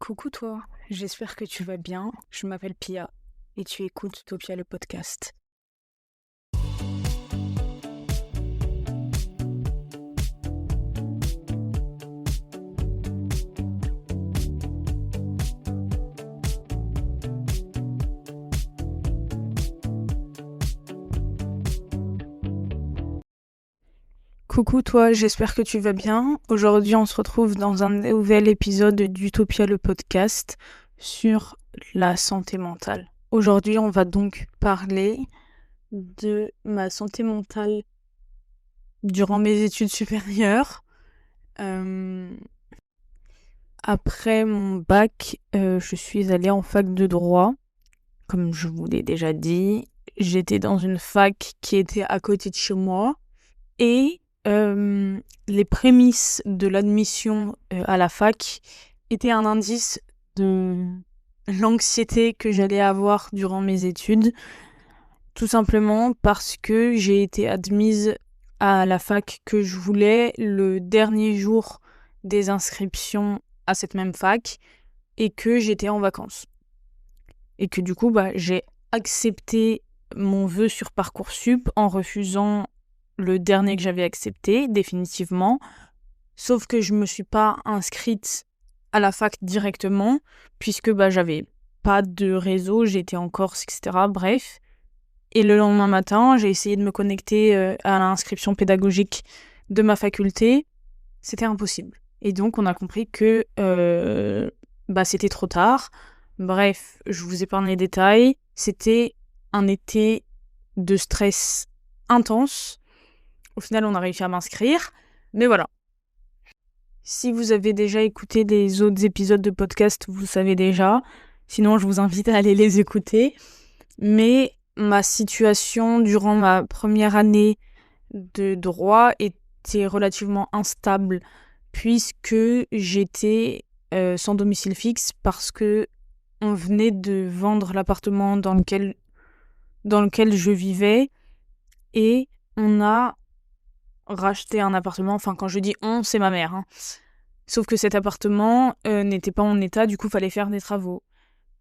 Coucou toi, j'espère que tu vas bien. Je m'appelle Pia et tu écoutes Utopia le podcast. Coucou toi, j'espère que tu vas bien. Aujourd'hui, on se retrouve dans un nouvel épisode d'Utopia le podcast sur la santé mentale. Aujourd'hui, on va donc parler de ma santé mentale durant mes études supérieures. Après mon bac, je suis allée en fac de droit. Comme je vous l'ai déjà dit, j'étais dans une fac qui était à côté de chez moi. Et les prémices de l'admission à la fac étaient un indice de l'anxiété que j'allais avoir durant mes études. Tout simplement parce que j'ai été admise à la fac que je voulais le dernier jour des inscriptions à cette même fac et que j'étais en vacances. Et que du coup, j'ai accepté mon vœu sur Parcoursup en refusant le dernier que j'avais accepté, définitivement. Sauf que je me suis pas inscrite à la fac directement, puisque j'avais pas de réseau, j'étais en Corse, etc. Bref. Et le lendemain matin, j'ai essayé de me connecter à l'inscription pédagogique de ma faculté. C'était impossible. Et donc, on a compris que c'était trop tard. Bref, je vous épargne les détails. C'était un été de stress intense. Au final, on a réussi à m'inscrire. Mais voilà. Si vous avez déjà écouté les autres épisodes de podcast, vous savez déjà. Sinon, je vous invite à aller les écouter. Mais ma situation durant ma première année de droit était relativement instable puisque j'étais sans domicile fixe parce que on venait de vendre l'appartement dans lequel je vivais et on a racheté un appartement. Enfin, quand je dis on, c'est ma mère. Sauf que cet appartement n'était pas en état, du coup, fallait faire des travaux.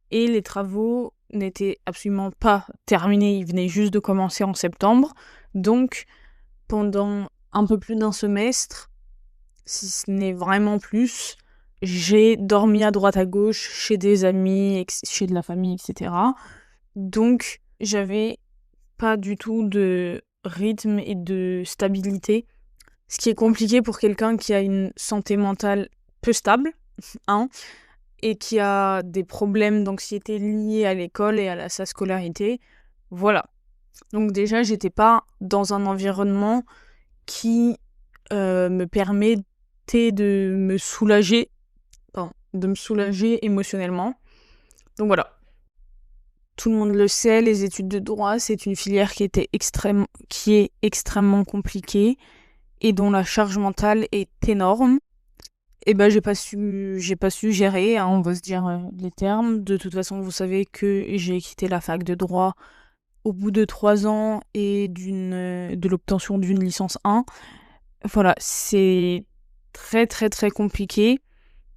Et les travaux n'étaient absolument pas terminés, ils venaient juste de commencer en septembre. Donc, pendant un peu plus d'un semestre, si ce n'est vraiment plus, j'ai dormi à droite à gauche chez des amis, chez de la famille, etc. Donc, j'avais pas du tout de rythme et de stabilité, ce qui est compliqué pour quelqu'un qui a une santé mentale peu stable, et qui a des problèmes d'anxiété liés à l'école et à sa scolarité. Voilà. Donc déjà, j'étais pas dans un environnement qui me permettait de me soulager émotionnellement. Donc voilà. Tout le monde le sait, les études de droit, c'est une filière qui est extrêmement compliquée et dont la charge mentale est énorme. Et j'ai pas su gérer, on va se dire les termes. De toute façon, vous savez que j'ai quitté la fac de droit au bout de 3 ans et de l'obtention d'une licence 1. Voilà, c'est très très très compliqué.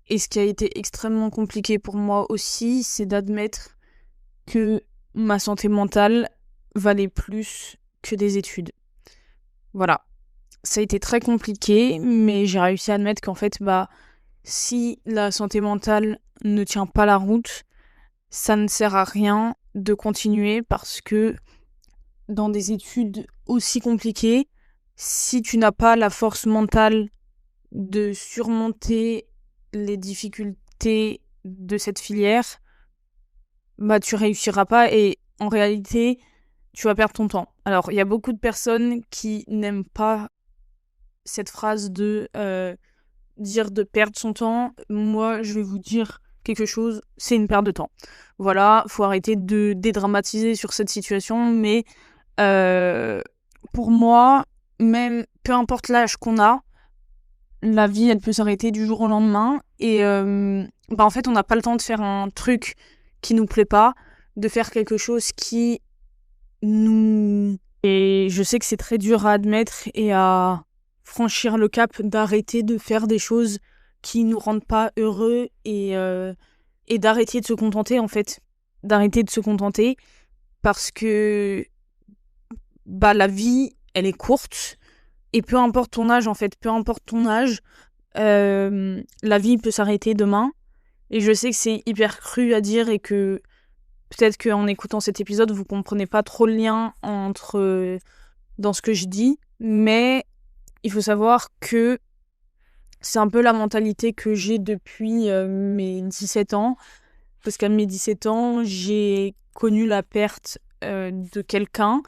Et ce qui a été extrêmement compliqué pour moi aussi, c'est d'admettre que ma santé mentale valait plus que des études. Voilà. Ça a été très compliqué, mais j'ai réussi à admettre qu'en fait, si la santé mentale ne tient pas la route, ça ne sert à rien de continuer parce que dans des études aussi compliquées, si tu n'as pas la force mentale de surmonter les difficultés de cette filière, tu réussiras pas et en réalité, tu vas perdre ton temps. Alors, il y a beaucoup de personnes qui n'aiment pas cette phrase de dire de perdre son temps. Moi, je vais vous dire quelque chose, c'est une perte de temps. Voilà, faut arrêter de dédramatiser sur cette situation, mais pour moi, même peu importe l'âge qu'on a, la vie, elle peut s'arrêter du jour au lendemain. Et en fait, on n'a pas le temps de faire un truc qui nous plaît pas, de faire quelque chose qui nous... Et je sais que c'est très dur à admettre et à franchir le cap d'arrêter de faire des choses qui nous rendent pas heureux et et d'arrêter de se contenter, en fait. D'arrêter de se contenter parce que la vie, elle est courte et peu importe ton âge, en fait, peu importe ton âge, la vie peut s'arrêter demain. Et je sais que c'est hyper cru à dire et que peut-être qu'en écoutant cet épisode, vous comprenez pas trop le lien entre dans ce que je dis, mais il faut savoir que c'est un peu la mentalité que j'ai depuis mes 17 ans. Parce qu'à mes 17 ans, j'ai connu la perte de quelqu'un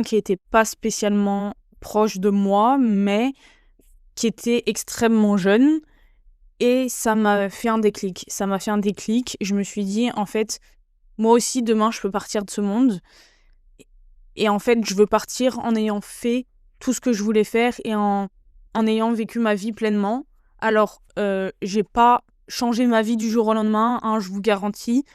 qui était pas spécialement proche de moi, mais qui était extrêmement jeune. Et ça m'a fait un déclic. Ça m'a fait un déclic. Je me suis dit, en fait, moi aussi, demain, je peux partir de ce monde. Et en fait, je veux partir en ayant fait tout ce que je voulais faire et en ayant vécu ma vie pleinement. Alors, j'ai pas changé ma vie du jour au lendemain, hein, je vous garantis.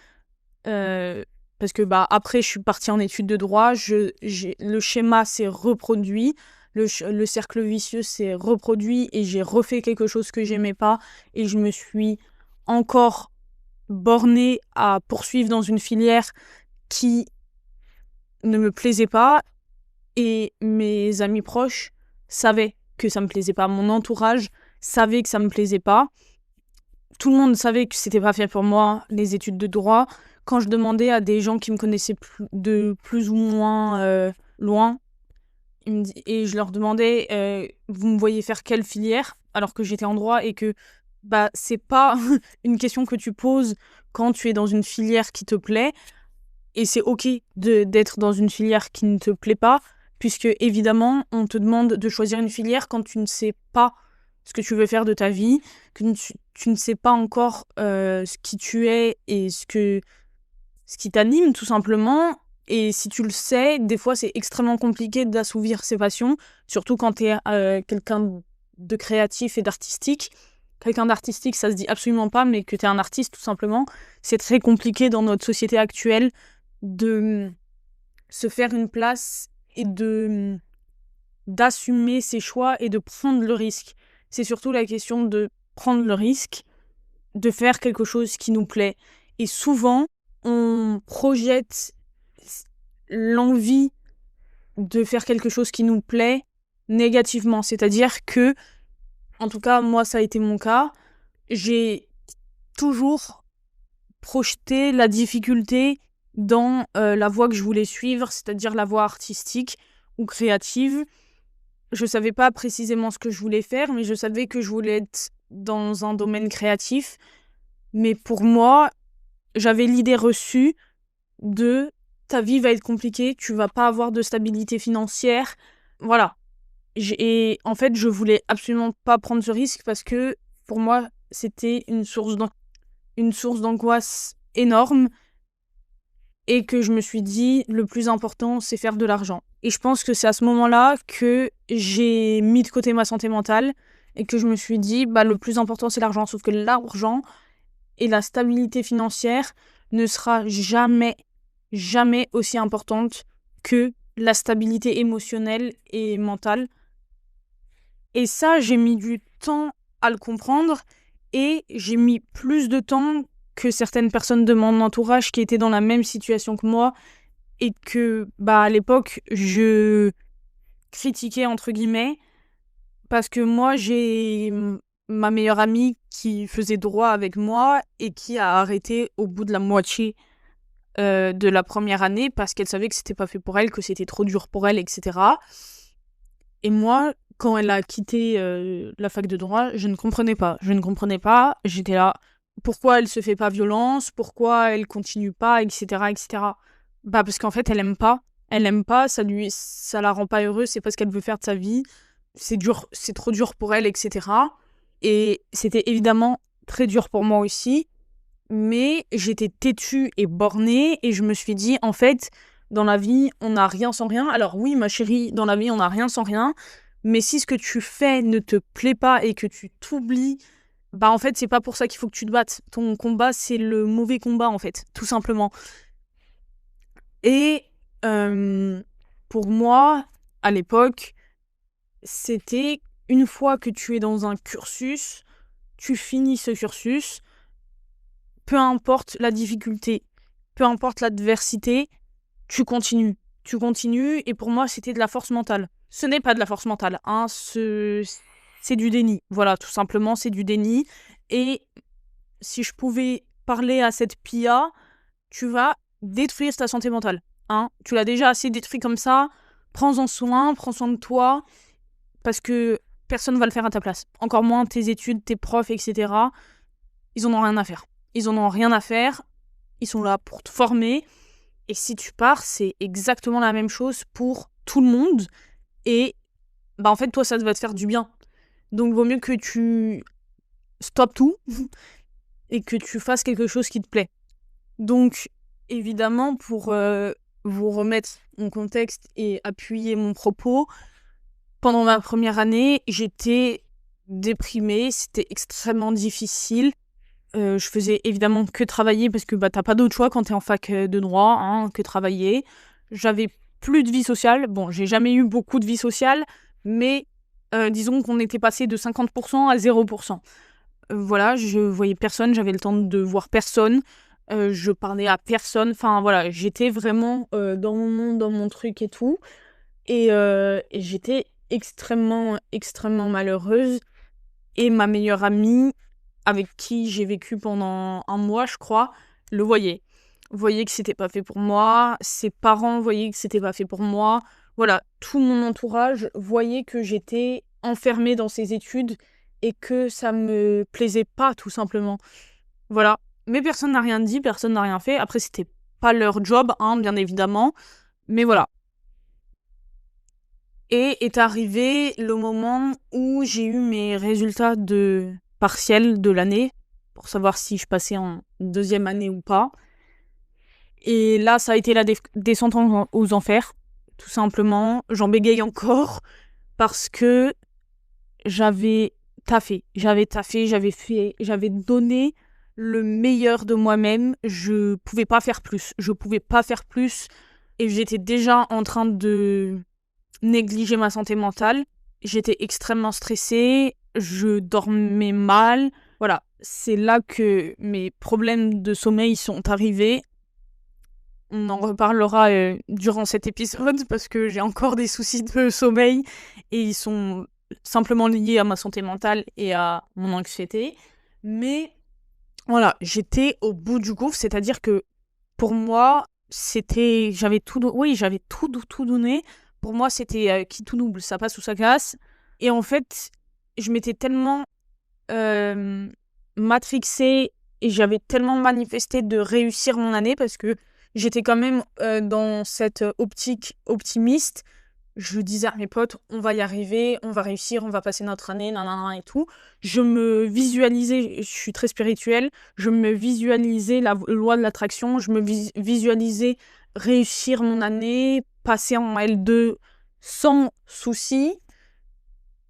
Parce que après, je suis partie en études de droit. Le schéma s'est reproduit. Le cercle vicieux s'est reproduit et j'ai refait quelque chose que j'aimais pas. Et je me suis encore bornée à poursuivre dans une filière qui ne me plaisait pas. Et mes amis proches savaient que ça me plaisait pas. Mon entourage savait que ça me plaisait pas. Tout le monde savait que c'était pas fait pour moi, les études de droit. Quand je demandais à des gens qui me connaissaient de plus ou moins loin, et je leur demandais vous me voyez faire quelle filière alors que j'étais en droit et que c'est pas une question que tu poses quand tu es dans une filière qui te plaît. Et c'est ok d'être dans une filière qui ne te plaît pas, puisque évidemment, on te demande de choisir une filière quand tu ne sais pas ce que tu veux faire de ta vie, que tu ne sais pas encore ce qui tu es et ce qui t'anime tout simplement. Et si tu le sais, des fois c'est extrêmement compliqué d'assouvir ses passions, surtout quand tu es quelqu'un de créatif et d'artistique. Quelqu'un d'artistique, ça se dit absolument pas, mais que tu es un artiste tout simplement, c'est très compliqué dans notre société actuelle de se faire une place et d'assumer ses choix et de prendre le risque. C'est surtout la question de prendre le risque de faire quelque chose qui nous plaît. Et souvent, on projette l'envie de faire quelque chose qui nous plaît négativement. C'est-à-dire que, en tout cas, moi, ça a été mon cas, j'ai toujours projeté la difficulté dans la voie que je voulais suivre, c'est-à-dire la voie artistique ou créative. Je savais pas précisément ce que je voulais faire, mais je savais que je voulais être dans un domaine créatif. Mais pour moi, j'avais l'idée reçue de ta vie va être compliquée, tu vas pas avoir de stabilité financière. Voilà. Et en fait, je voulais absolument pas prendre ce risque parce que pour moi, c'était une source d'angoisse énorme et que je me suis dit, le plus important, c'est faire de l'argent. Et je pense que c'est à ce moment-là que j'ai mis de côté ma santé mentale et que je me suis dit, le plus important, c'est l'argent. Sauf que l'argent et la stabilité financière ne sera jamais, jamais aussi importante que la stabilité émotionnelle et mentale. Et ça, j'ai mis du temps à le comprendre et j'ai mis plus de temps que certaines personnes de mon entourage qui étaient dans la même situation que moi et que, à l'époque, je critiquais, entre guillemets, parce que moi, j'ai ma meilleure amie qui faisait droit avec moi et qui a arrêté au bout de la moitié de la première année parce qu'elle savait que c'était pas fait pour elle, que c'était trop dur pour elle, etc. Et moi, quand elle a quitté la fac de droit, je ne comprenais pas. Je ne comprenais pas. J'étais là. Pourquoi elle se fait pas violence? Pourquoi elle continue pas, etc., etc. Parce qu'en fait, elle aime pas. Elle aime pas. Ça la rend pas heureuse. C'est pas ce qu'elle veut faire de sa vie. C'est dur. C'est trop dur pour elle, etc. Et c'était évidemment très dur pour moi aussi. Mais j'étais têtue et bornée et je me suis dit, en fait, dans la vie, on n'a rien sans rien. Alors oui, ma chérie, dans la vie, on n'a rien sans rien. Mais si ce que tu fais ne te plaît pas et que tu t'oublies, en fait, c'est pas pour ça qu'il faut que tu te battes. Ton combat, c'est le mauvais combat, en fait, tout simplement. Et pour moi, à l'époque, c'était une fois que tu es dans un cursus, tu finis ce cursus, peu importe la difficulté, peu importe l'adversité, tu continues. Tu continues, et pour moi, c'était de la force mentale. Ce n'est pas de la force mentale, hein, c'est du déni. Voilà, tout simplement, c'est du déni. Et si je pouvais parler à cette Pia, tu vas détruire ta santé mentale. Hein. Tu l'as déjà assez détruit comme ça. Prends-en soin, prends soin de toi, parce que personne ne va le faire à ta place. Encore moins tes études, tes profs, etc. Ils en ont rien à faire. Ils en ont rien à faire. Ils sont là pour te former. Et si tu pars, c'est exactement la même chose pour tout le monde. Et en fait, toi, ça va te faire du bien. Donc, vaut mieux que tu stoppes tout et que tu fasses quelque chose qui te plaît. Donc, évidemment, pour vous remettre en contexte et appuyer mon propos, pendant ma première année, j'étais déprimée, c'était extrêmement difficile. Je faisais évidemment que travailler parce que t'as pas d'autre choix quand t'es en fac de droit, hein, que travailler. J'avais plus de vie sociale. Bon, j'ai jamais eu beaucoup de vie sociale, mais disons qu'on était passé de 50% à 0%. Voilà, je voyais personne, j'avais le temps de voir personne, je parlais à personne. Enfin voilà, j'étais vraiment dans mon monde, dans mon truc et tout. Et j'étais extrêmement, extrêmement malheureuse. Et ma meilleure amie, avec qui j'ai vécu pendant un mois, je crois, le voyait. Voyait que c'était pas fait pour moi. Ses parents voyaient que c'était pas fait pour moi. Voilà, tout mon entourage voyait que j'étais enfermée dans ces études et que ça me plaisait pas, tout simplement. Voilà. Mais personne n'a rien dit, personne n'a rien fait. Après, c'était pas leur job, hein, bien évidemment. Mais voilà. Et est arrivé le moment où j'ai eu mes résultats de partiel de l'année pour savoir si je passais en deuxième année ou pas. Et là, ça a été la descente aux enfers, tout simplement. J'en bégaye encore parce que j'avais taffé, j'avais donné le meilleur de moi-même. Je pouvais pas faire plus. Et j'étais déjà en train de négliger ma santé mentale. J'étais extrêmement stressée, je dormais mal. Voilà, c'est là que mes problèmes de sommeil sont arrivés. On en reparlera durant cet épisode parce que j'ai encore des soucis de sommeil et ils sont simplement liés à ma santé mentale et à mon anxiété. Mais voilà, j'étais au bout du gouffre, c'est-à-dire que pour moi, j'avais tout donné. Pour moi, c'était qui tout double, ça passe ou ça casse. Et en fait, je m'étais tellement matrixée et j'avais tellement manifesté de réussir mon année parce que j'étais quand même dans cette optique optimiste. Je disais à mes potes, on va y arriver, on va réussir, on va passer notre année, nanana et tout. Je me visualisais, je suis très spirituelle, je me visualisais la loi de l'attraction, je me visualisais réussir mon année, passer en L2 sans souci,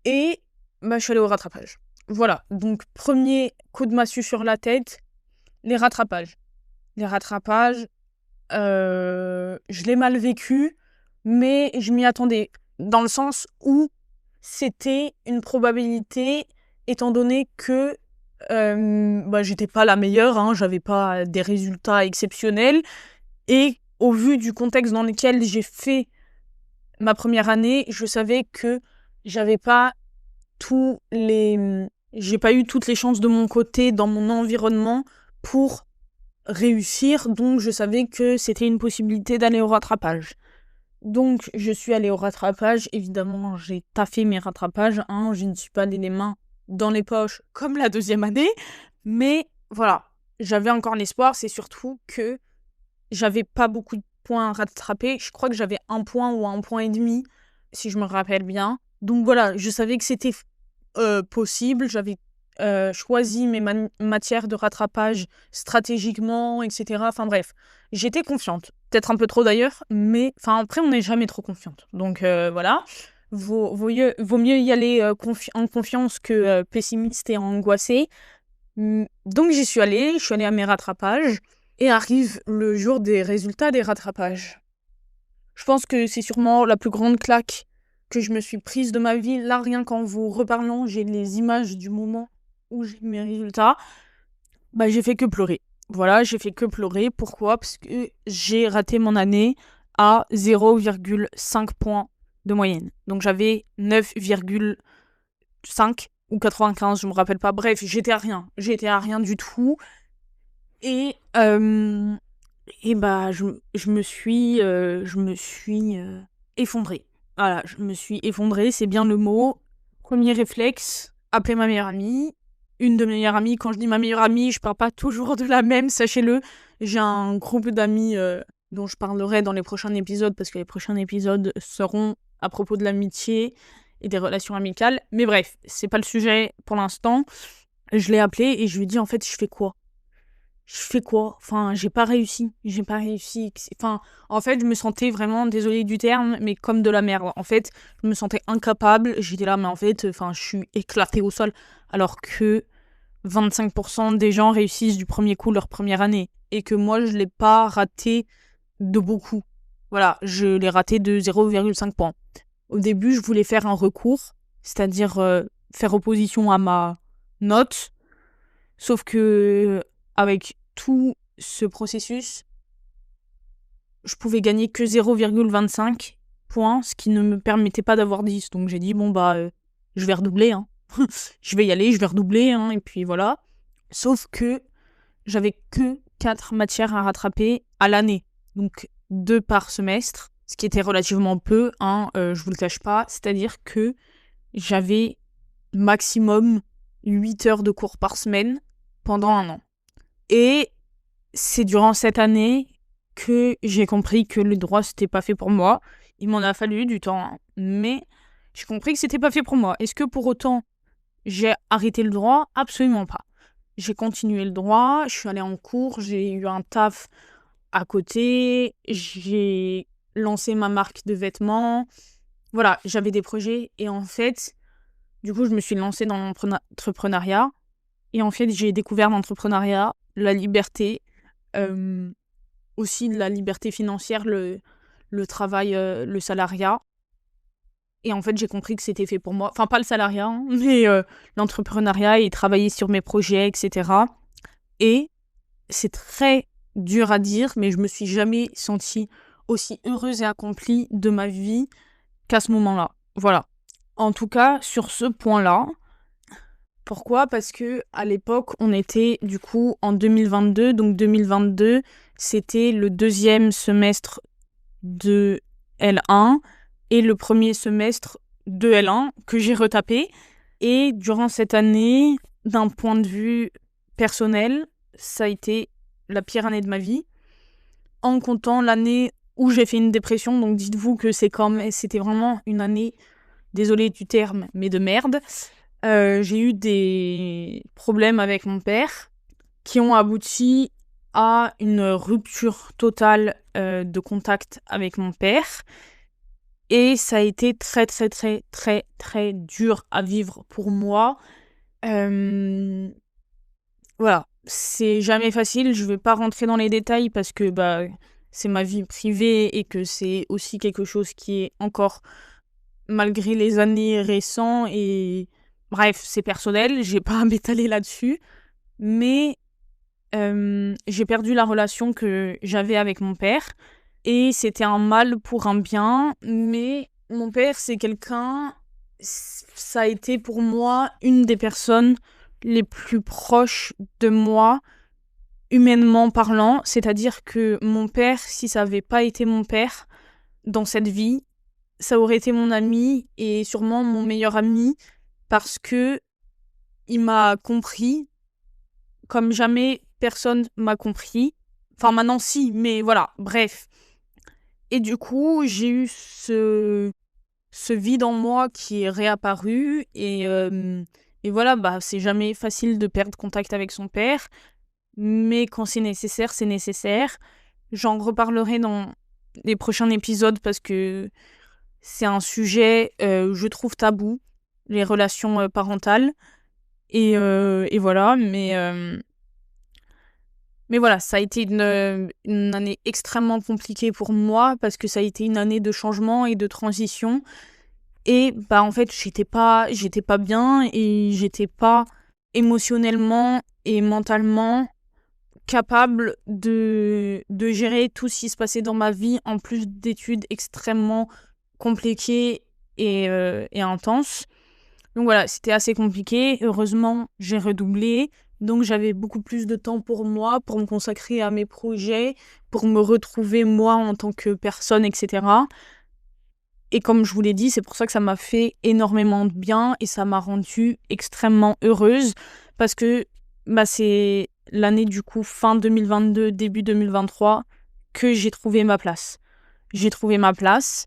et je suis allée au rattrapage. Voilà, donc premier coup de massue sur la tête, les rattrapages. Les rattrapages, je l'ai mal vécu, mais je m'y attendais. Dans le sens où c'était une probabilité, étant donné que j'étais pas la meilleure, hein, j'avais pas des résultats exceptionnels. Et au vu du contexte dans lequel j'ai fait ma première année, je savais que j'avais pas j'ai pas eu toutes les chances de mon côté dans mon environnement pour réussir, donc je savais que c'était une possibilité d'aller au rattrapage. Donc je suis allée au rattrapage, évidemment j'ai taffé mes rattrapages, hein, je ne suis pas allée les mains dans les poches comme la deuxième année, mais voilà, j'avais encore l'espoir, c'est surtout que j'avais pas beaucoup de points à rattraper, je crois que j'avais 1 point ou 1 point et demi, si je me rappelle bien. Donc voilà, je savais que c'était possible, j'avais choisi mes matières de rattrapage stratégiquement, etc. Enfin bref, j'étais confiante. Peut-être un peu trop d'ailleurs, mais après on n'est jamais trop confiante. Donc voilà, vaut mieux y aller en confiance que pessimiste et angoissé. Donc je suis allée à mes rattrapages et arrive le jour des résultats des rattrapages. Je pense que c'est sûrement la plus grande claque que je me suis prise de ma vie. Là, rien qu'en vous reparlant, j'ai les images du moment où j'ai mes résultats. J'ai fait que pleurer. voilà, j'ai fait que pleurer. Pourquoi? Parce que j'ai raté mon année à 0,5 points de moyenne. Donc j'avais 9,5 ou 95, je me rappelle pas. Bref, j'étais à rien. J'étais à rien du tout. Et, bah, je me suis effondrée. Voilà, je me suis effondrée, c'est bien le mot. Premier réflexe, appeler ma meilleure amie. Une de mes meilleures amies, quand je dis ma meilleure amie, je parle pas toujours de la même, sachez-le. J'ai un groupe d'amis dont je parlerai dans les prochains épisodes, parce que les prochains épisodes seront à propos de l'amitié et des relations amicales. Mais bref, c'est pas le sujet pour l'instant. Je l'ai appelée et je lui ai dit, en fait, je fais quoi? Enfin, j'ai pas réussi. Enfin, en fait, je me sentais vraiment, désolée du terme, mais comme de la merde. En fait, je me sentais incapable. J'étais là, mais en fait, enfin, je suis éclatée au sol. Alors que 25% des gens réussissent du premier coup leur première année. Et que moi, je l'ai pas raté de beaucoup. Voilà, je l'ai raté de 0,5 points. Au début, je voulais faire un recours, c'est-à-dire faire opposition à ma note. Sauf que avec tout ce processus, je pouvais gagner que 0,25 points, ce qui ne me permettait pas d'avoir 10. Donc j'ai dit, bon bah, je vais redoubler, hein. Je vais y aller, je vais redoubler, hein, et puis voilà. Sauf que j'avais que 4 matières à rattraper à l'année. Donc 2 par semestre, ce qui était relativement peu, hein, je vous le cache pas. C'est-à-dire que j'avais maximum 8 heures de cours par semaine pendant un an. Et c'est durant cette année que j'ai compris que le droit, c'était pas fait pour moi. Il m'en a fallu du temps, hein, mais j'ai compris que c'était pas fait pour moi. Est-ce que pour autant, j'ai arrêté le droit? Absolument pas. J'ai continué le droit, je suis allée en cours, j'ai eu un taf à côté, j'ai lancé ma marque de vêtements. Voilà, j'avais des projets et en fait, du coup, je me suis lancée dans l'entrepreneuriat. Et en fait, j'ai découvert l'entrepreneuriat, la liberté, aussi la liberté financière, le travail, le salariat. Et en fait, j'ai compris que c'était fait pour moi. Enfin, pas le salariat, hein, mais l'entrepreneuriat et travailler sur mes projets, etc. Et c'est très dur à dire, mais je me suis jamais sentie aussi heureuse et accomplie de ma vie qu'à ce moment-là. Voilà. En tout cas, sur ce point-là. Pourquoi? Parce que à l'époque, on était du coup en 2022. Donc 2022, c'était le deuxième semestre de L1 et le premier semestre de L1 que j'ai retapé. Et durant cette année, d'un point de vue personnel, ça a été la pire année de ma vie. En comptant l'année où j'ai fait une dépression, donc dites-vous que c'était vraiment une année, désolée du terme, mais de merde. J'ai eu des problèmes avec mon père qui ont abouti à une rupture totale de contact avec mon père. Et ça a été très, très, très, très, très dur à vivre pour moi. Voilà, c'est jamais facile. Je vais pas rentrer dans les détails parce que bah, c'est ma vie privée et que c'est aussi quelque chose qui est encore, malgré les années récentes, et bref, c'est personnel, j'ai pas à m'étaler là-dessus, mais j'ai perdu la relation que j'avais avec mon père et c'était un mal pour un bien, mais mon père, c'est quelqu'un, ça a été pour moi une des personnes les plus proches de moi, humainement parlant, c'est-à-dire que mon père, si ça avait pas été mon père dans cette vie, ça aurait été mon ami et sûrement mon meilleur ami parce que il m'a compris comme jamais personne m'a compris. Enfin, maintenant, si, mais voilà, bref. Et du coup, j'ai eu ce vide en moi qui est réapparu. Et voilà, bah, c'est jamais facile de perdre contact avec son père. Mais quand c'est nécessaire, c'est nécessaire. J'en reparlerai dans les prochains épisodes parce que c'est un sujet, je trouve, tabou, les relations parentales. Et voilà, mais voilà, ça a été une année extrêmement compliquée pour moi parce que ça a été une année de changement et de transition. Et bah en fait, j'étais pas bien et j'étais pas émotionnellement et mentalement capable de gérer tout ce qui se passait dans ma vie, en plus d'études extrêmement compliquées et intenses. Donc voilà, c'était assez compliqué. Heureusement, j'ai redoublé. Donc j'avais beaucoup plus de temps pour moi, pour me consacrer à mes projets, pour me retrouver moi en tant que personne, etc. Et comme je vous l'ai dit, c'est pour ça que ça m'a fait énormément de bien et ça m'a rendue extrêmement heureuse parce que c'est l'année du coup fin 2022, début 2023 que j'ai trouvé ma place. J'ai trouvé ma place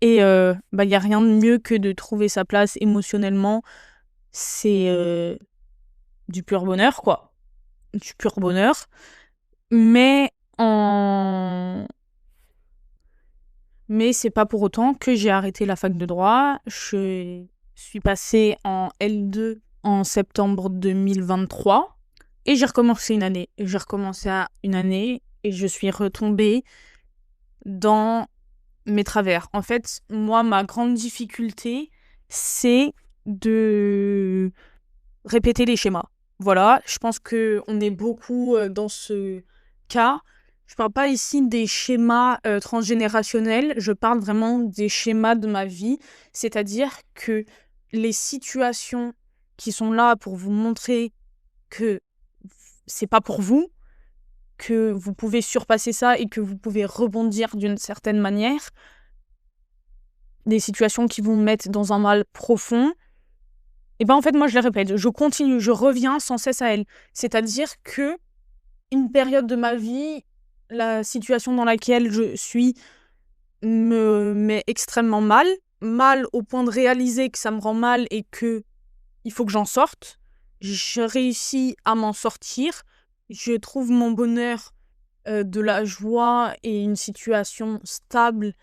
et il y a rien de mieux que de trouver sa place émotionnellement. C'est du pur bonheur, quoi. Du pur bonheur. Mais Mais c'est pas pour autant que j'ai arrêté la fac de droit. Je suis passée en L2 en septembre 2023 et j'ai recommencé une année. J'ai recommencé à une année et je suis retombée dans mes travers. En fait, moi, ma grande difficulté, c'est de répéter les schémas. Voilà, je pense qu'on est beaucoup dans ce cas. Je parle pas ici des schémas transgénérationnels, je parle vraiment des schémas de ma vie, c'est-à-dire que les situations qui sont là pour vous montrer que c'est pas pour vous, que vous pouvez surpasser ça et que vous pouvez rebondir d'une certaine manière, des situations qui vous mettent dans un mal profond, et en fait moi je les répète, je continue, je reviens sans cesse à elles. C'est-à-dire que une période de ma vie, la situation dans laquelle je suis me met extrêmement mal, mal au point de réaliser que ça me rend mal et que il faut que j'en sorte. Je réussis à m'en sortir, je trouve mon bonheur, de la joie et une situation stable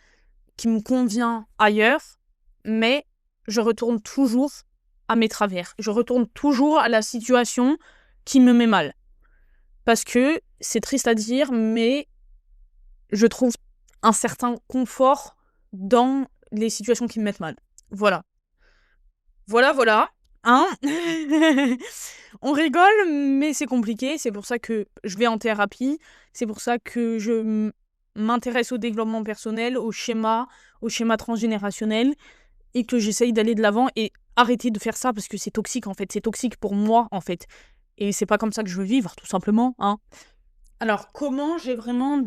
qui me convient ailleurs, mais je retourne toujours à mes travers. Je retourne toujours à la situation qui me met mal. Parce que, c'est triste à dire, mais je trouve un certain confort dans les situations qui me mettent mal. Voilà. Voilà. Hein. On rigole, mais c'est compliqué. C'est pour ça que je vais en thérapie. C'est pour ça que je m'intéresse au développement personnel, au schéma transgénérationnel, et que j'essaye d'aller de l'avant et arrêter de faire ça parce que c'est toxique en fait. C'est toxique pour moi en fait. Et c'est pas comme ça que je veux vivre, tout simplement. Hein. Alors, comment j'ai vraiment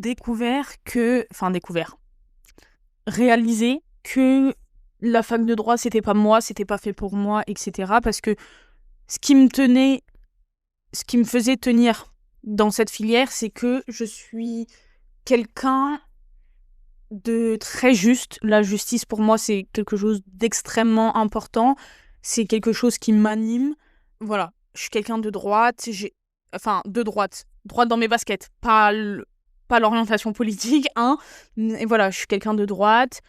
réalisé que la fac de droit, c'était pas moi, c'était pas fait pour moi, etc. Parce que ce qui me faisait tenir dans cette filière, c'est que je suis quelqu'un de très juste. La justice, pour moi, c'est quelque chose d'extrêmement important. C'est quelque chose qui m'anime. Voilà, je suis quelqu'un de droite. Droite dans mes baskets, pas l'orientation politique, hein. Et voilà, je suis quelqu'un de droite.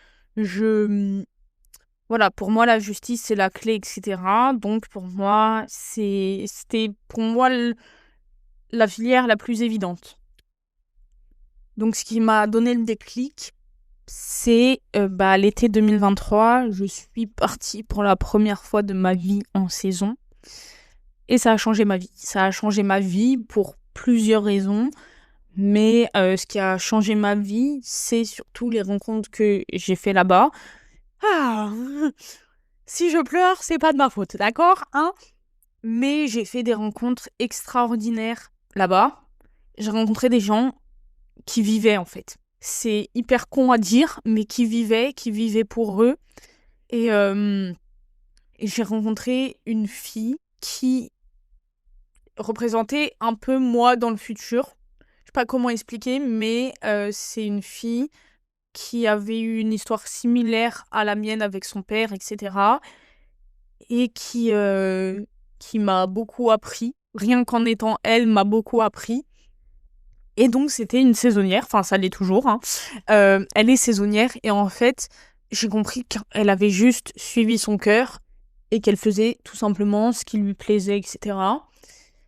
Voilà, pour moi, la justice, c'est la clé, etc. Donc, pour moi, c'était pour moi la filière la plus évidente. Donc, ce qui m'a donné le déclic, c'est l'été 2023, je suis partie pour la première fois de ma vie en saison. Et ça a changé ma vie. Ça a changé ma vie pour plusieurs raisons. Mais ce qui a changé ma vie, c'est surtout les rencontres que j'ai fait là-bas. Ah, si je pleure, c'est pas de ma faute, d'accord, hein? Mais j'ai fait des rencontres extraordinaires là-bas. J'ai rencontré des gens qui vivaient, en fait. C'est hyper con à dire, mais qui vivaient pour eux. Et j'ai rencontré une fille qui représentait un peu moi dans le futur. Je sais pas comment expliquer, mais c'est une fille qui avait eu une histoire similaire à la mienne avec son père, etc. Et qui m'a beaucoup appris. Rien qu'en étant elle, m'a beaucoup appris. Et donc, c'était une saisonnière. Enfin, ça l'est toujours. Hein. Elle est saisonnière. Et en fait, j'ai compris qu'elle avait juste suivi son cœur et qu'elle faisait tout simplement ce qui lui plaisait, etc.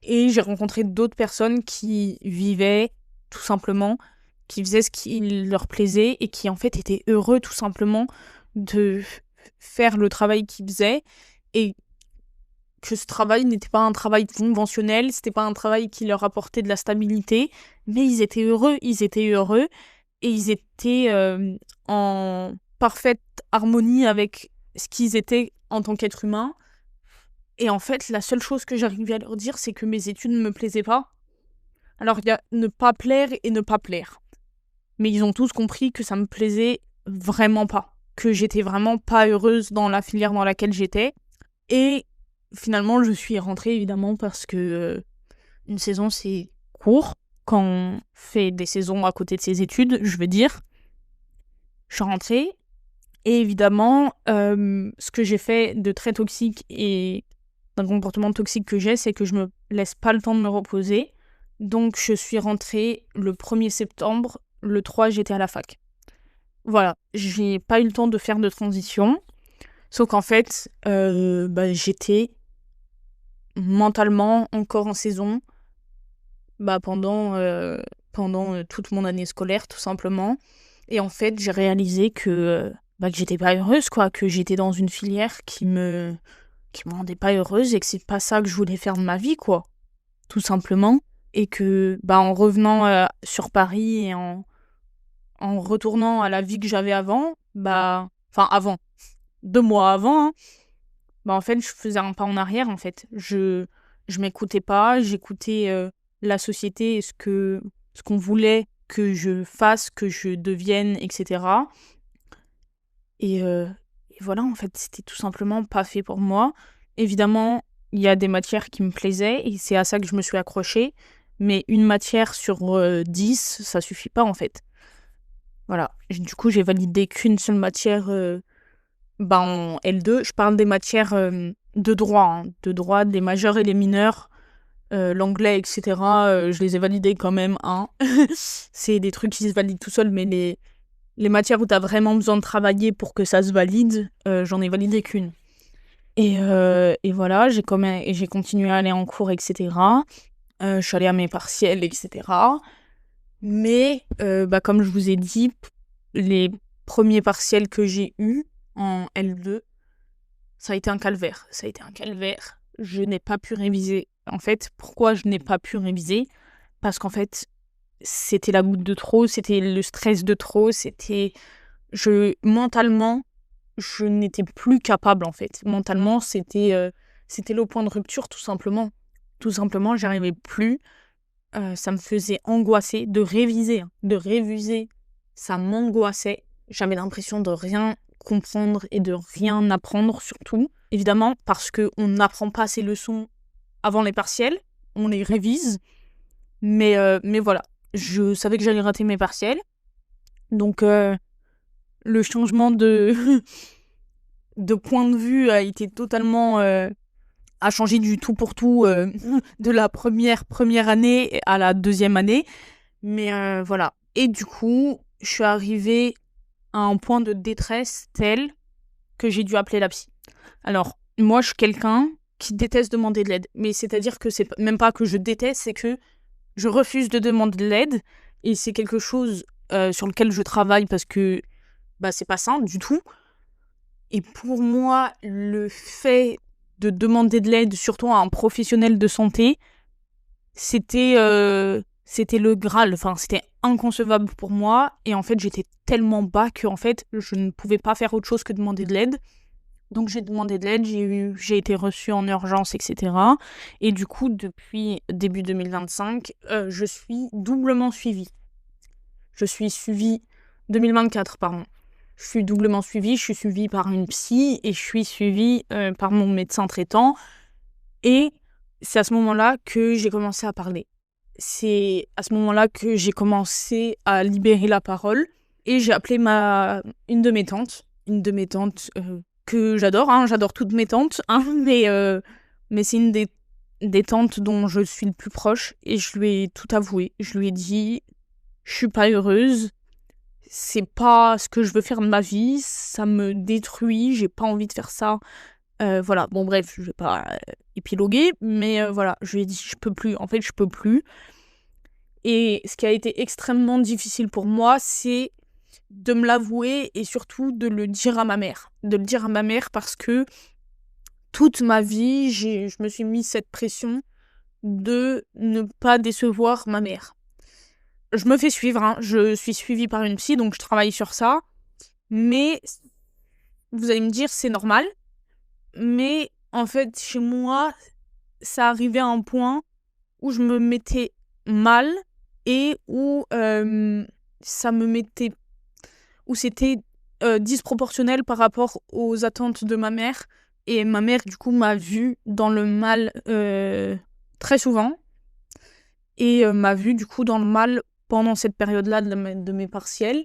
Et j'ai rencontré d'autres personnes qui vivaient tout simplement, qui faisaient ce qui leur plaisait et qui en fait étaient heureux tout simplement de faire le travail qu'ils faisaient. Et que ce travail n'était pas un travail conventionnel, c'était pas un travail qui leur apportait de la stabilité, mais ils étaient heureux, et ils étaient en parfaite harmonie avec ce qu'ils étaient en tant qu'être humain. Et en fait, la seule chose que j'arrivais à leur dire, c'est que mes études ne me plaisaient pas. Alors, il y a ne pas plaire et ne pas plaire. Mais ils ont tous compris que ça me plaisait vraiment pas. Que j'étais vraiment pas heureuse dans la filière dans laquelle j'étais. Et finalement, je suis rentrée, évidemment, parce que une saison, c'est court. Quand on fait des saisons à côté de ses études, je veux dire. Je suis rentrée. Et évidemment, ce que j'ai fait de très toxique et d'un comportement toxique que j'ai, c'est que je me laisse pas le temps de me reposer. Donc, je suis rentrée le 1er septembre. Le 3, j'étais à la fac. Voilà, j'ai pas eu le temps de faire de transition. Sauf qu'en fait, j'étais mentalement encore en saison pendant toute mon année scolaire, tout simplement. Et en fait, j'ai réalisé que j'étais pas heureuse, quoi, que j'étais dans une filière qui me rendait pas heureuse et que c'est pas ça que je voulais faire de ma vie, quoi, tout simplement. Et que en revenant sur Paris et en retournant à la vie que j'avais avant, avant, 2 mois avant, hein, en fait, je faisais un pas en arrière, en fait. Je m'écoutais pas, j'écoutais la société et ce qu'on voulait que je fasse, que je devienne, etc. Et voilà, en fait, c'était tout simplement pas fait pour moi. Évidemment, il y a des matières qui me plaisaient et c'est à ça que je me suis accrochée. Mais une matière sur 10, ça suffit pas, en fait. Voilà. Du coup, j'ai validé qu'une seule matière en L2. Je parle des matières de droit, hein. De droit, des majeurs et les mineurs. L'anglais, etc. Je les ai validés quand même, hein. C'est des trucs qui se valident tout seuls, mais les matières où tu as vraiment besoin de travailler pour que ça se valide, j'en ai validé qu'une. Et voilà, j'ai continué à aller en cours, etc. Je suis allée à mes partiels, etc. Mais, comme je vous ai dit, les premiers partiels que j'ai eus en L2, ça a été un calvaire. Je n'ai pas pu réviser. En fait, pourquoi je n'ai pas pu réviser ? Parce qu'en fait, c'était la goutte de trop, c'était le stress de trop, mentalement, je n'étais plus capable, en fait. Mentalement, c'était le point de rupture, tout simplement. Tout simplement, j'arrivais plus. Ça me faisait angoisser de réviser, hein. De réviser, ça m'angoissait. J'avais l'impression de rien comprendre et de rien apprendre, surtout. Évidemment, parce qu'on n'apprend pas ces leçons avant les partiels, on les révise. Mais voilà, je savais que j'allais rater mes partiels. Donc, le changement de point de vue a été totalement... a changé du tout pour tout de la première année à la deuxième année. Mais voilà. Et du coup, je suis arrivée à un point de détresse tel que j'ai dû appeler la psy. Alors, moi, je suis quelqu'un qui déteste demander de l'aide. Mais c'est-à-dire que c'est même pas que je déteste, c'est que je refuse de demander de l'aide. Et c'est quelque chose sur lequel je travaille parce que c'est pas sain du tout. Et pour moi, le fait de demander de l'aide, surtout à un professionnel de santé, c'était le Graal. Enfin, c'était inconcevable pour moi. Et en fait, j'étais tellement bas que en fait, je ne pouvais pas faire autre chose que demander de l'aide. Donc, j'ai demandé de l'aide, j'ai été reçue en urgence, etc. Et du coup, depuis début 2025, je suis doublement suivie. Je suis suivie... 2024, pardon. Je suis doublement suivie. Je suis suivie par une psy et je suis suivie par mon médecin traitant. Et c'est à ce moment-là que j'ai commencé à parler. C'est à ce moment-là que j'ai commencé à libérer la parole. Et j'ai appelé une de mes tantes que j'adore. Hein, j'adore toutes mes tantes. Hein, mais c'est une des tantes dont je suis le plus proche. Et je lui ai tout avoué. Je lui ai dit, je suis pas heureuse. C'est pas ce que je veux faire de ma vie. Ça me détruit. J'ai pas envie de faire ça. Voilà, bon bref, je vais pas épiloguer, mais voilà, je lui ai dit je peux plus, en fait je peux plus. Et ce qui a été extrêmement difficile pour moi, c'est de me l'avouer et surtout de le dire à ma mère. De le dire à ma mère parce que toute ma vie, je me suis mis cette pression de ne pas décevoir ma mère. Je me fais suivre, hein. Je suis suivie par une psy, donc je travaille sur ça. Mais vous allez me dire, c'est normal. Mais en fait, chez moi, ça arrivait à un point où je me mettais mal et où ça me mettait, où c'était disproportionnel par rapport aux attentes de ma mère. Et ma mère, du coup, m'a vue dans le mal très souvent. Et m'a vue, du coup, dans le mal pendant cette période-là de mes partiels.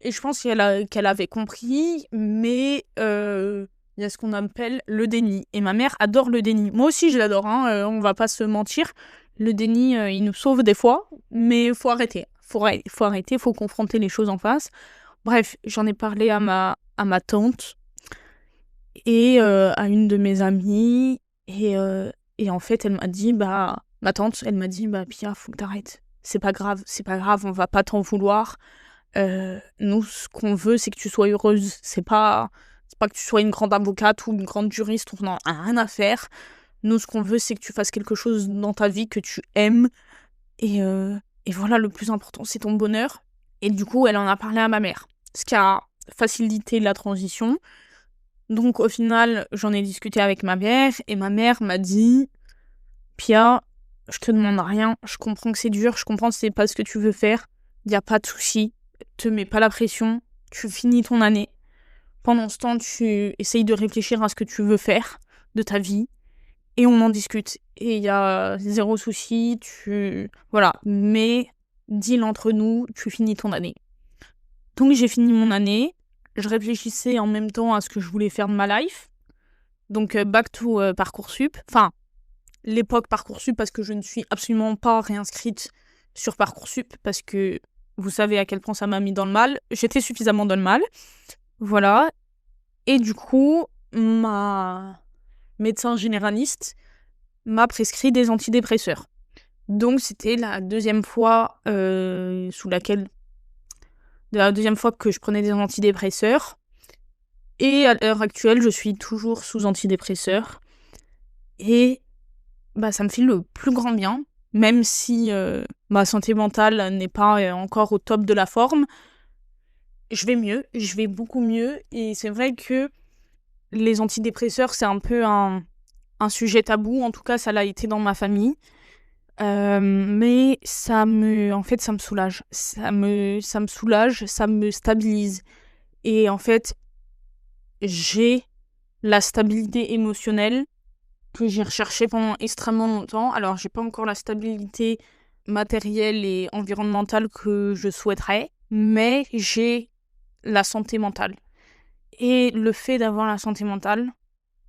Et je pense qu'elle avait compris, mais il y a ce qu'on appelle le déni. Et ma mère adore le déni. Moi aussi, je l'adore, hein, on va pas se mentir. Le déni, il nous sauve des fois, mais faut arrêter. Faut arrêter, faut confronter les choses en face. Bref, j'en ai parlé à ma tante et à une de mes amies. Et en fait, elle m'a dit, ma tante, elle m'a dit, Pia, faut que t'arrêtes. C'est pas grave, on va pas t'en vouloir. Nous, ce qu'on veut, c'est que tu sois heureuse. C'est pas que tu sois une grande avocate ou une grande juriste, on n'en a rien à faire. Nous, ce qu'on veut, c'est que tu fasses quelque chose dans ta vie que tu aimes. Et, et voilà, le plus important, c'est ton bonheur. Et du coup, elle en a parlé à ma mère, ce qui a facilité la transition. Donc, au final, j'en ai discuté avec ma mère, et ma mère m'a dit, Pia, je te demande rien, je comprends que c'est dur, je comprends que c'est pas ce que tu veux faire, y a pas de souci, te mets pas la pression, tu finis ton année. Pendant ce temps, tu essayes de réfléchir à ce que tu veux faire de ta vie, et on en discute. Et il y a zéro souci, voilà. Mais, deal entre nous, tu finis ton année. Donc j'ai fini mon année, je réfléchissais en même temps à ce que je voulais faire de ma life. Donc back to Parcoursup. Enfin, l'époque Parcoursup, parce que je ne suis absolument pas réinscrite sur Parcoursup, parce que vous savez à quel point ça m'a mis dans le mal. J'étais suffisamment dans le mal. Voilà. Et du coup, ma médecin généraliste m'a prescrit des antidépresseurs. Donc c'était la deuxième fois que je prenais des antidépresseurs. Et à l'heure actuelle, je suis toujours sous antidépresseurs. Et ça me fait le plus grand bien, même si ma santé mentale n'est pas encore au top de la forme. Je vais mieux, je vais beaucoup mieux. Et c'est vrai que les antidépresseurs, c'est un peu un sujet tabou. En tout cas, ça l'a été dans ma famille. Mais en fait, ça me soulage. Ça me soulage, ça me stabilise. Et en fait, j'ai la stabilité émotionnelle que j'ai recherchée pendant extrêmement longtemps. Alors, j'ai pas encore la stabilité matérielle et environnementale que je souhaiterais, mais j'ai la santé mentale. Et le fait d'avoir la santé mentale,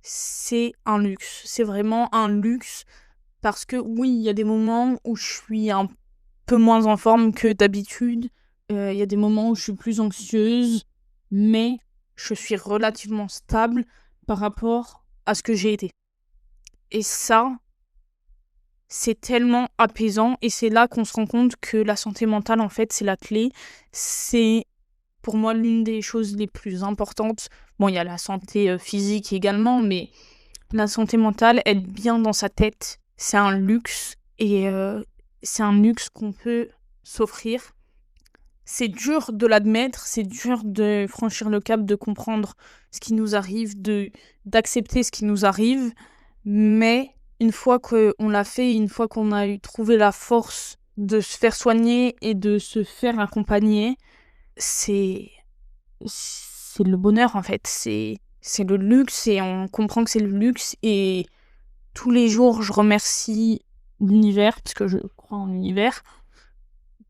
c'est un luxe. C'est vraiment un luxe parce que oui, il y a des moments où je suis un peu moins en forme que d'habitude. Il y a des moments où je suis plus anxieuse, mais je suis relativement stable par rapport à ce que j'ai été. Et ça, c'est tellement apaisant et c'est là qu'on se rend compte que la santé mentale, en fait, c'est la clé. C'est pour moi l'une des choses les plus importantes. Bon, il y a la santé physique également, mais la santé mentale, être bien dans sa tête, c'est un luxe et c'est un luxe qu'on peut s'offrir. C'est dur de l'admettre, c'est dur de franchir le cap, de comprendre ce qui nous arrive, d'accepter ce qui nous arrive, mais une fois qu'on l'a fait, une fois qu'on a trouvé la force de se faire soigner et de se faire accompagner, c'est le bonheur en fait, c'est le luxe et on comprend que c'est le luxe et tous les jours je remercie l'univers, parce que je crois en l'univers,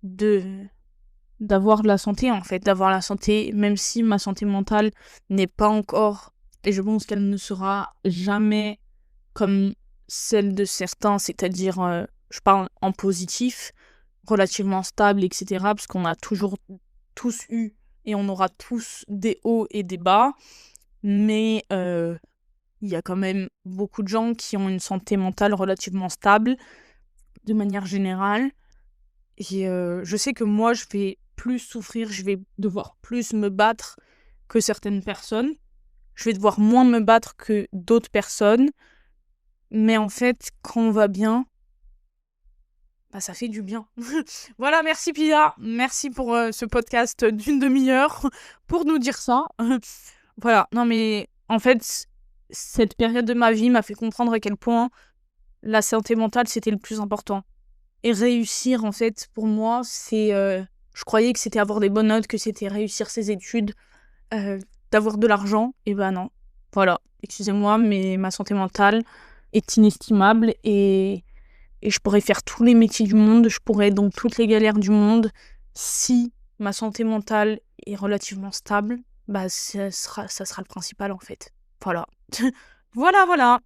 d'avoir de la santé en fait, d'avoir la santé, même si ma santé mentale n'est pas encore, et je pense qu'elle ne sera jamais comme celle de certains, c'est-à-dire, je parle en positif, relativement stable, etc., parce qu'on a toujours tous eu, et on aura tous des hauts et des bas, mais il y a quand même beaucoup de gens qui ont une santé mentale relativement stable, de manière générale, et je sais que moi, je vais plus souffrir, je vais devoir plus me battre que certaines personnes. je vais devoir moins me battre que d'autres personnes. Mais en fait, quand on va bien, bah, ça fait du bien. Voilà, merci Pia. Merci pour ce podcast d'une demi-heure pour nous dire ça. Voilà, non mais en fait, cette période de ma vie m'a fait comprendre à quel point la santé mentale, c'était le plus important. Et réussir, en fait, pour moi, c'est... je croyais que c'était avoir des bonnes notes, que c'était réussir ses études, euh, d'avoir de l'argent. Et ben non. Voilà, excusez-moi, mais ma santé mentale est inestimable et je pourrais faire tous les métiers du monde, je pourrais être dans toutes les galères du monde. Si ma santé mentale est relativement stable, bah ça sera le principal en fait. Voilà. Voilà.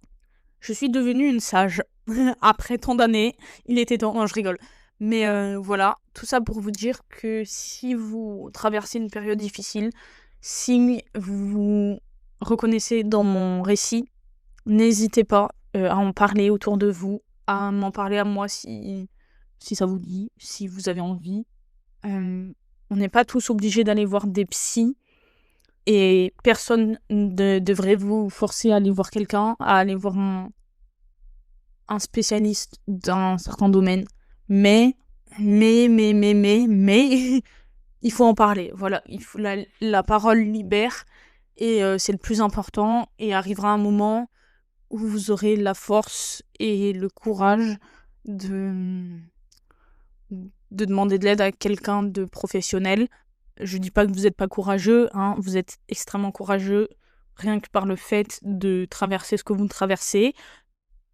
Je suis devenue une sage. Après tant d'années, il était temps. Non, je rigole. Mais voilà, tout ça pour vous dire que si vous traversez une période difficile, si vous vous reconnaissez dans mon récit, n'hésitez pas à en parler autour de vous, à m'en parler à moi si ça vous dit, si vous avez envie. On n'est pas tous obligés d'aller voir des psys et personne ne devrait vous forcer à aller voir quelqu'un, à aller voir un spécialiste d'un certain domaine. Mais, il faut en parler. Voilà, la parole libère et c'est le plus important. Et arrivera un moment où vous aurez la force et le courage de, de demander de l'aide à quelqu'un de professionnel. Je dis pas que vous n'êtes pas courageux, hein, vous êtes extrêmement courageux, rien que par le fait de traverser ce que vous traversez.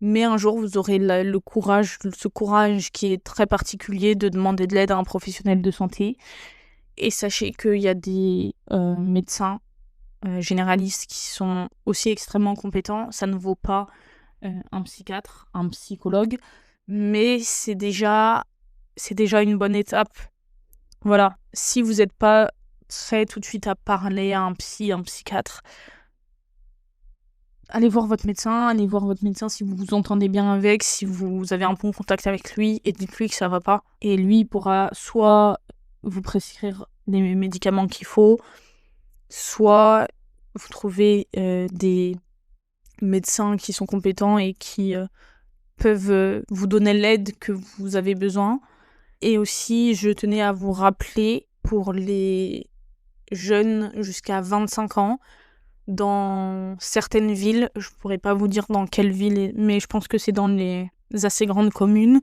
Mais un jour, vous aurez le courage, ce courage qui est très particulier de demander de l'aide à un professionnel de santé. Et sachez qu'il y a des médecins généralistes qui sont aussi extrêmement compétents. Ça ne vaut pas un psychiatre, un psychologue, mais c'est déjà une bonne étape. Voilà, si vous n'êtes pas prêt tout de suite à parler à un psychiatre, allez voir votre médecin si vous vous entendez bien avec, si vous avez un bon contact avec lui, et dites-lui que ça va pas. Et lui pourra soit vous prescrire les médicaments qu'il faut, soit vous trouver des médecins qui sont compétents et qui peuvent vous donner l'aide que vous avez besoin. Et aussi, je tenais à vous rappeler, pour les jeunes jusqu'à 25 ans, dans certaines villes, je pourrais pas vous dire dans quelle ville, mais je pense que c'est dans les assez grandes communes,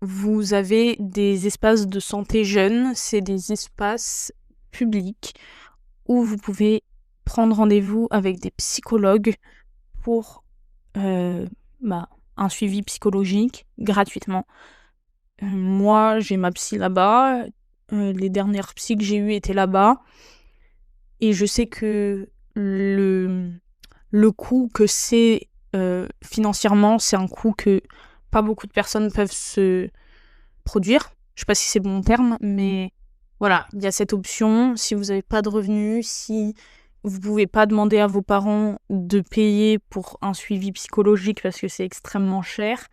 vous avez des espaces de santé jeunes, c'est des espaces publics où vous pouvez prendre rendez-vous avec des psychologues pour un suivi psychologique gratuitement. Moi, j'ai ma psy là-bas. Les dernières psys que j'ai eues étaient là-bas. Et je sais que le coût que c'est financièrement, c'est un coût que pas beaucoup de personnes peuvent se produire. Je sais pas si c'est le bon terme, mais voilà, il y a cette option. Si vous n'avez pas de revenus, si vous pouvez pas demander à vos parents de payer pour un suivi psychologique parce que c'est extrêmement cher,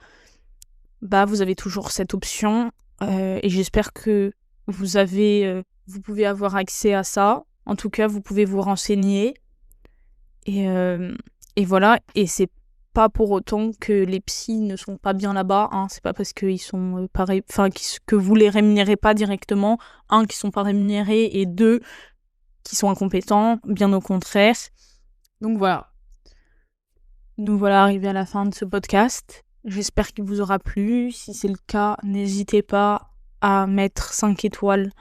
bah vous avez toujours cette option et j'espère que vous pouvez avoir accès à ça. En tout cas, vous pouvez vous renseigner et voilà. Et c'est pas pour autant que les psys ne sont pas bien là-bas, hein. C'est pas parce qu'ils sont pareil, enfin que vous les rémunérez pas directement, un, qui sont pas rémunérés et deux, qui sont incompétents, bien au contraire. Donc voilà. Nous voilà arrivés à la fin de ce podcast. J'espère qu'il vous aura plu. Si c'est le cas, n'hésitez pas à mettre 5 étoiles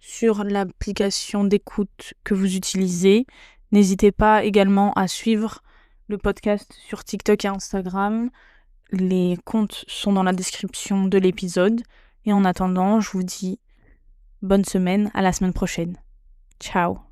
sur l'application d'écoute que vous utilisez. N'hésitez pas également à suivre le podcast sur TikTok et Instagram. Les comptes sont dans la description de l'épisode. Et en attendant, je vous dis bonne semaine, à la semaine prochaine. Ciao.